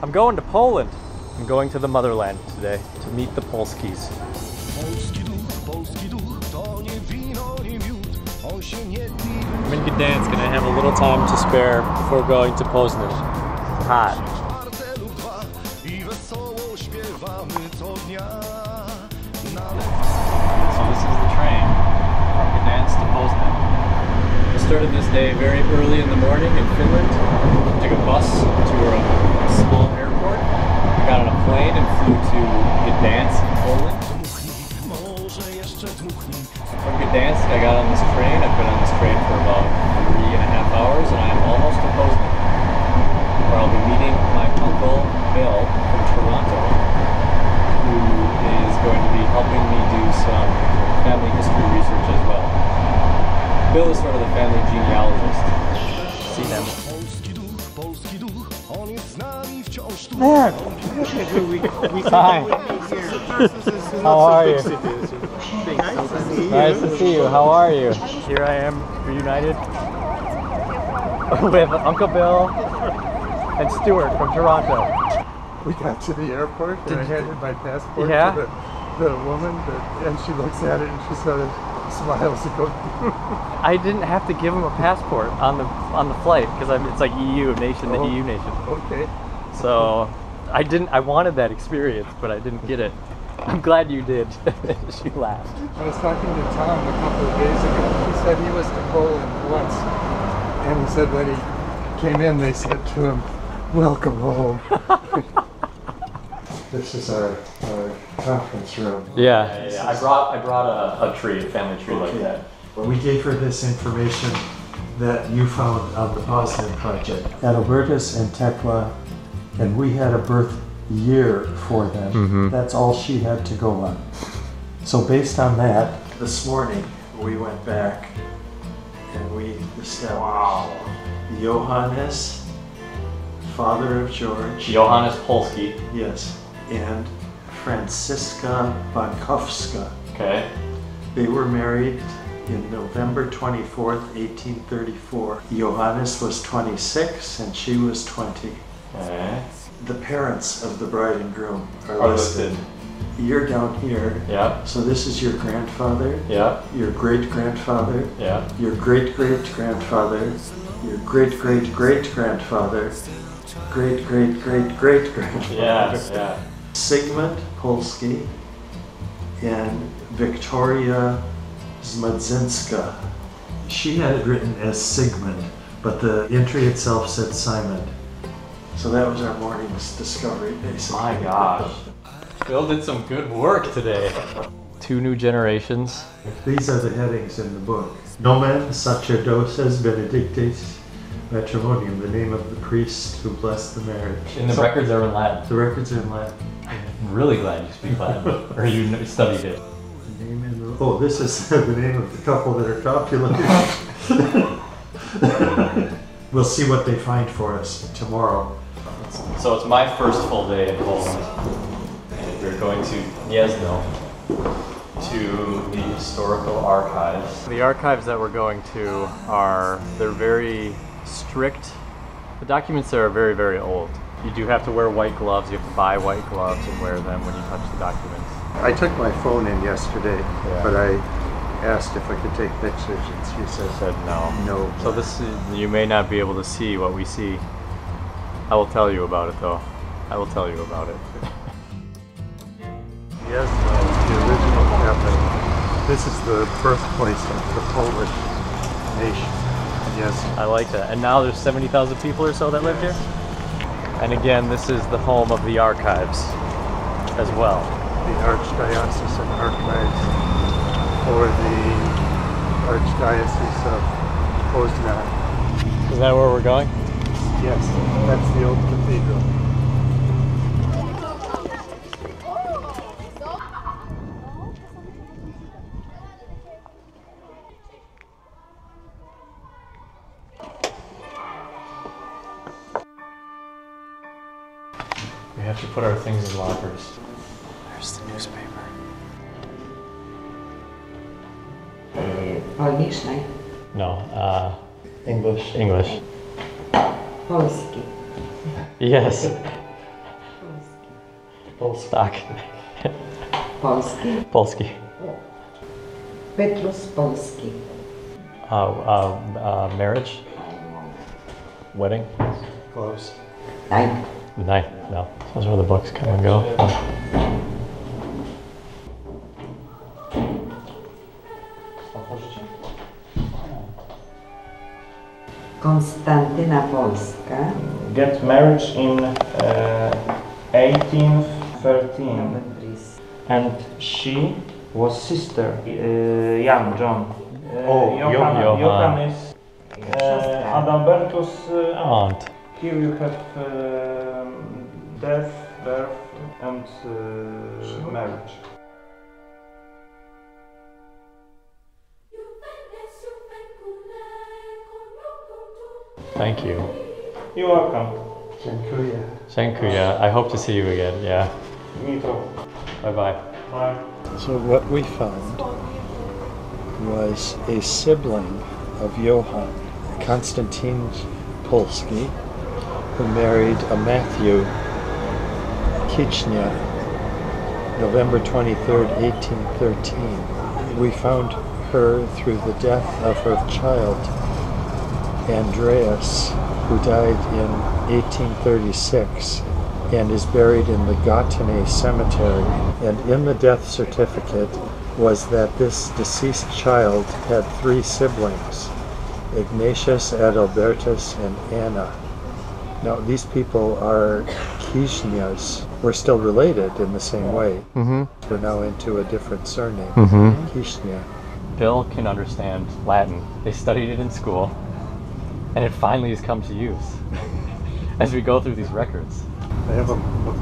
I'm going to Poland. I'm going to the motherland today to meet the Polskis. I'm in Gdańsk and I have a little time to spare before going to Poznan. Hot. So this is the train from Gdańsk to Poznan. I started this day very early in the morning in Finland. Took a bus to a small airport. I got on a plane and flew to Gdańsk, Poland. From Gdańsk, I got on this train. I've been on this train for about 3.5 hours, and I am almost to Poznan, where I'll be meeting my uncle Bill from Toronto, who is going to be helping me do some family history research as well. Bill is sort of the family genealogist. See him. Man! Hi. How are you? Nice to see you. How are you? Here I am, reunited with Uncle Bill and Stuart from Toronto. We got to the airport and I handed my passport to the woman, and she looks at it and she sort of smiles and goes. I didn't have to give him a passport on the flight because it's like EU nation to EU nation. Okay. So I wanted that experience, but I didn't get it. I'm glad you did. She laughed. I was talking to Tom a couple of days ago. He said he was to Poland once, and he said when he came in, they said to him, "Welcome home." This is our conference room. Yeah. I brought a tree, a family tree like that. We gave her this information that you found on the Poznan project. Adalbertus and Tekla, and we had a birth year for them. Mm-hmm. That's all she had to go on. So based on that, this morning we went back and we established Johannes, father of George. Johannes Polski. Yes, and Franziska Bankowska. Okay. They were married in November 24th, 1834. Johannes was 26 and she was 20. Okay. The parents of the bride and groom are listed. You're down here. Yeah. So this is your grandfather. Yeah. Your great-grandfather. Yeah. Your great-great-grandfather. Your great-great-great-grandfather. Great-great-great-great-grandfather. Yeah. Sigmund Polski and Victoria Zmadzinska. She had it written as Sigmund, but the entry itself said Simon. So that was our morning's discovery, basically. My gosh. Bill did some good work today. 2 new generations. These are the headings in the book. Nomen sacerdotes benedictis matrimonium, the name of the priest who blessed the marriage. And the records are in Latin. The records are in Latin. I'm really glad you speak Latin, or you studied it. The name in the, oh, this is the name of the couple that are copulating. We'll see what they find for us tomorrow. So it's my first full day in Poland, and we're going to Gniezno, to the historical archives. The archives that we're going to they're very strict. The documents there are very, very old. You do have to wear white gloves, you have to buy white gloves and wear them when you touch the documents. I took my phone in yesterday, but I asked if I could take pictures and she said no. No. So you may not be able to see what we see. I will tell you about it though. I will tell you about it. Yes, the original capital. This is the birthplace of the Polish nation. Yes. I like that. And now there's 70,000 people or so that live here? And again, this is the home of the archives as well. The Archdiocesan Archives for the Archdiocese of Poznan. Is that where we're going? Yes, that's the old cathedral. We have to put our things in lockers. There's the newspaper. Polish, right? No, English. Polski. Yes. Stock. Polski. Polski. Petrus Polski. Marriage? Wedding? Close. Nine. Night. No. Those are where the books come and go. Konstantyna Polska. Get married in 1813, and she was sister John. Johann is Adalbertus Aunt. Here you have death, birth, and marriage. Thank you. You're welcome. Dziękuję. Dziękuję. I hope to see you again. Yeah. Me too. Bye-bye. Bye. So what we found was a sibling of Johann, Konstantin Polski, who married a Matthew Kichnia, November 23rd, 1813. We found her through the death of her child, Andreas, who died in 1836 and is buried in the Gotene Cemetery. And in the death certificate was that this deceased child had 3 siblings, Ignatius, Adalbertus, and Anna. Now these people are Kichnias. We're still related in the same way. Mm-hmm. We're now into a different surname, Kichnia. Bill can understand Latin. They studied it in school, and it finally has come to use as we go through these records. I have a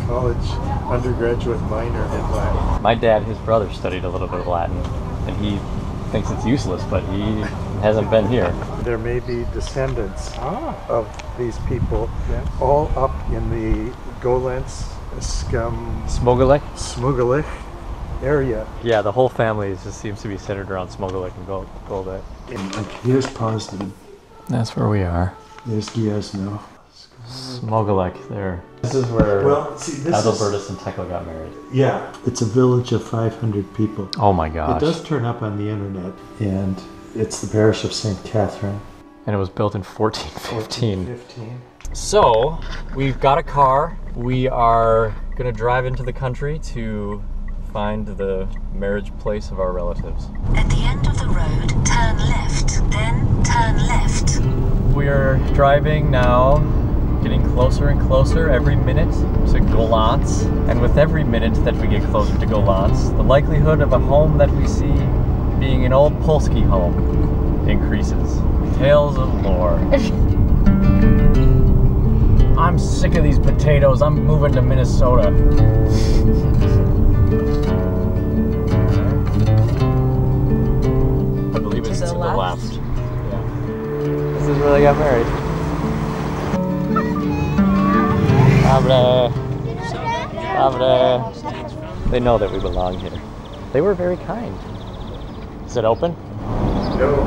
college undergraduate minor in Latin. My dad, his brother, studied a little bit of Latin, and he thinks it's useless, but he hasn't been here. There may be descendants of these people, all up in the Golancz, Smogulec? area. Yeah, the whole family just seems to be centered around Smogulec and Goldet. Here's Poznan. That's where we are. There's Gniezno. Smogulec, there. This is where Adalbertus and Tekla got married. Yeah, it's a village of 500 people. Oh my gosh. It does turn up on the internet, and it's the parish of St. Catherine. And it was built in 1415. 1415. So, we've got a car. We are gonna drive into the country to find the marriage place of our relatives. At the end of the road, turn left, then turn left. We are driving now, getting closer and closer every minute to Golancz. And with every minute that we get closer to Golancz, the likelihood of a home that we see being an old Polski home increases. Tales of lore. I'm sick of these potatoes. I'm moving to Minnesota. I believe it's to the left. Yeah. This is where they got married. They know that we belong here. They were very kind. Is it open? No.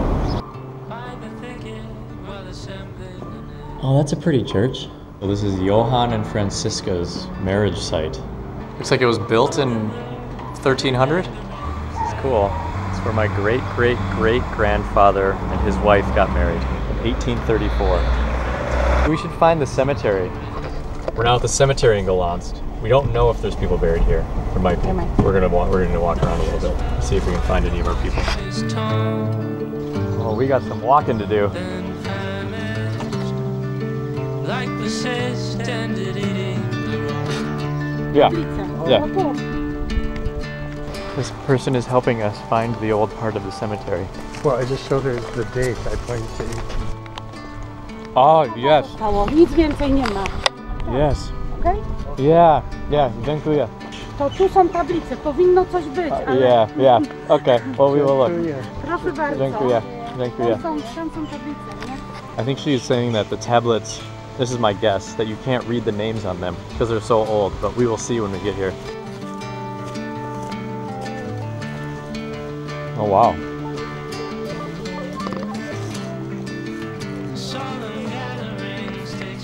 Oh, that's a pretty church. Well, this is Johann and Francisca's marriage site. Looks like it was built in 1300. This is cool. It's where my great-great-great-grandfather and his wife got married in 1834. We should find the cemetery. We're now at the cemetery in Golancz. We don't know if there's people buried here. There might be. We're gonna walk around a little bit, see if we can find any of our people. Oh, we got some walking to do. Yeah. Yeah. This person is helping us find the old part of the cemetery. Well, I just showed her the date. I pointed to 18. Oh, yes. Nic więcej nie ma. Yes. Okay? Yeah, yeah, dziękuję. To tu są tablice, powinno coś być, ale... Yeah, yeah. Okay, well, we will look. Proszę bardzo. Dziękuję, dziękuję. Tam są tablice, nie? I think she's saying that the tablets, this is my guess, that you can't read the names on them because they're so old, but we will see when we get here. Oh, wow.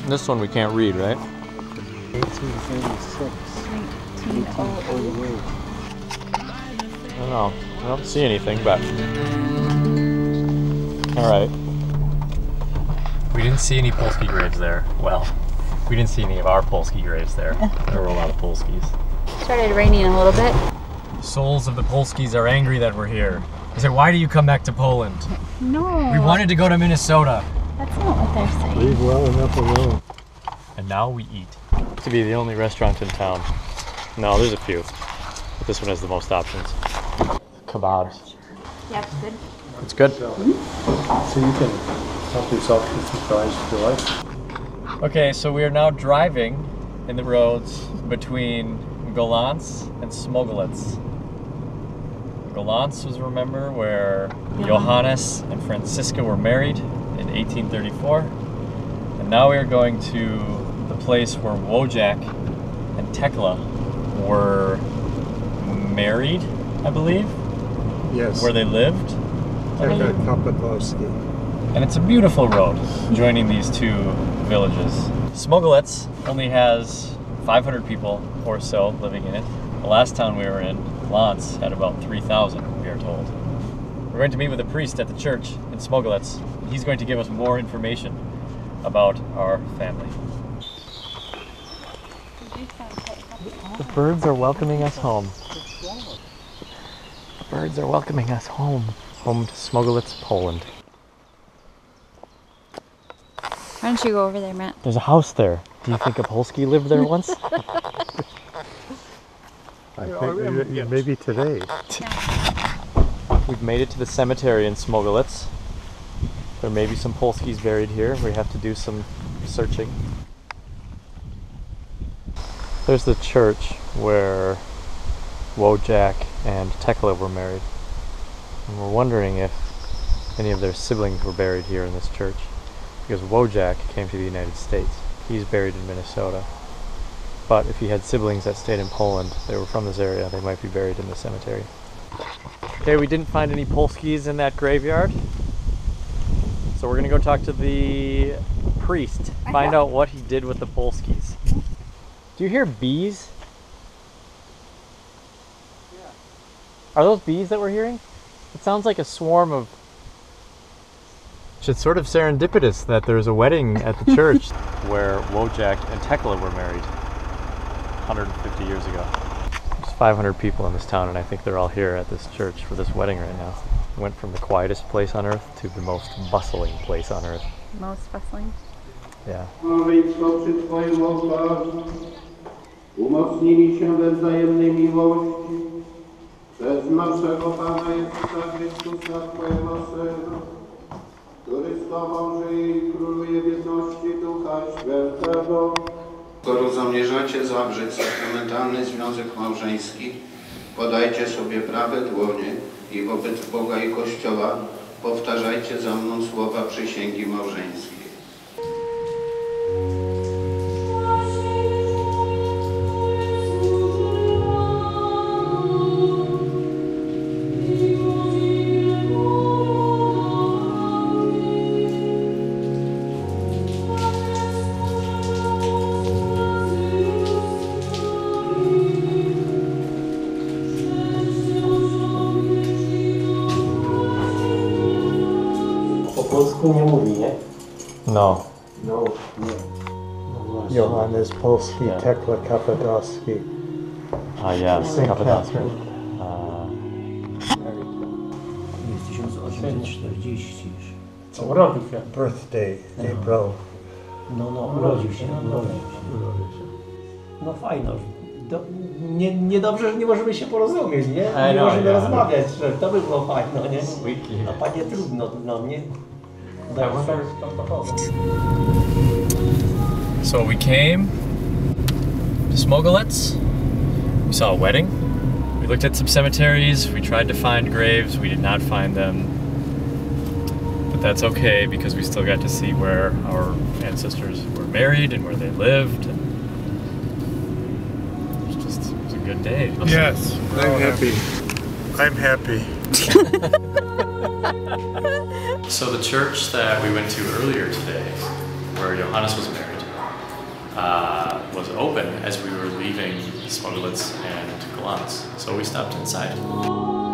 This one we can't read, right? I don't know. I don't see anything, but... Alright. We didn't see any Polski graves there. Well, we didn't see any of our Polski graves there. There were a lot of Polskis. Started raining a little bit. The souls of the Polskis are angry that we're here. They said, why do you come back to Poland? No. We wanted to go to Minnesota. That's not what they're saying. Leave well enough alone. And now we eat. To be the only restaurant in town. No, there's a few. But this one has the most options. Kebabs. Yeah, it's good. It's good? So you can help yourself to some fries if you like. Okay, so we are now driving in the roads between Golancz and Smogulec. Golancz was, remember, where Johannes and Franziska were married in 1834. And now we are going to the place where Wojak and Tekla were married, I believe. Yes. Where they lived. And it's a beautiful road joining these two villages. Smogulec only has 500 people or so living in it. The last town we were in, Golancz, had about 3,000, we are told. We're going to meet with a priest at the church in Smogulec. He's going to give us more information about our family. The birds are welcoming us home. The birds are welcoming us home. Home to Smogulec, Poland. Why don't you go over there, Matt? There's a house there. Do you think a Polski lived there once? I think maybe today. We've made it to the cemetery in Smogulec. There may be some Polskis buried here. We have to do some searching. There's the church where Wojak and Tekla were married. And we're wondering if any of their siblings were buried here in this church. Because Wojak came to the United States. He's buried in Minnesota. But if he had siblings that stayed in Poland, they were from this area, they might be buried in the cemetery. Okay, we didn't find any Polskis in that graveyard. So we're gonna go talk to the priest, find out what he did with the Polskis. Do you hear bees? Yeah. Are those bees that we're hearing? It sounds like a swarm of... It's sort of serendipitous that there's a wedding at the church where Wojak and Tekla were married 150 years ago. There's 500 people in this town, and I think they're all here at this church for this wedding right now. Went from the quietest place on earth to the most bustling place on earth. Most bustling? Yeah. Umocnili się we wzajemnej miłości przez naszego Pana Jezusa Chrystusa, Twojego Syna, który z Tobą żyje i króluje w jedności Ducha Świętego. Skoro zamierzacie zawrzeć sakramentalny związek małżeński, podajcie sobie prawe dłonie i wobec Boga i Kościoła powtarzajcie za mną słowa przysięgi małżeńskiej. Polsku nie mówi, nie? No. No, nie. Johannes Polski, Yeah. Tekla Kapadowski. Yes, Saint Kapadowski. Catherine. Jest 1840 już. Urodził się. Birthday, April. No, urodził się. No fajno. Niedobrze, że nie możemy się porozumieć, nie? Nie możemy rozmawiać, że to by było fajno, nie? A panie trudno dla mnie. So we came to Smogulec. We saw a wedding. We looked at some cemeteries. We tried to find graves. We did not find them. But that's okay because we still got to see where our ancestors were married and where they lived. And it was a good day. Yes, I'm happy. I'm happy. So the church that we went to earlier today, where Johannes was married, was open as we were leaving Smogulec and Golancz, so we stopped inside.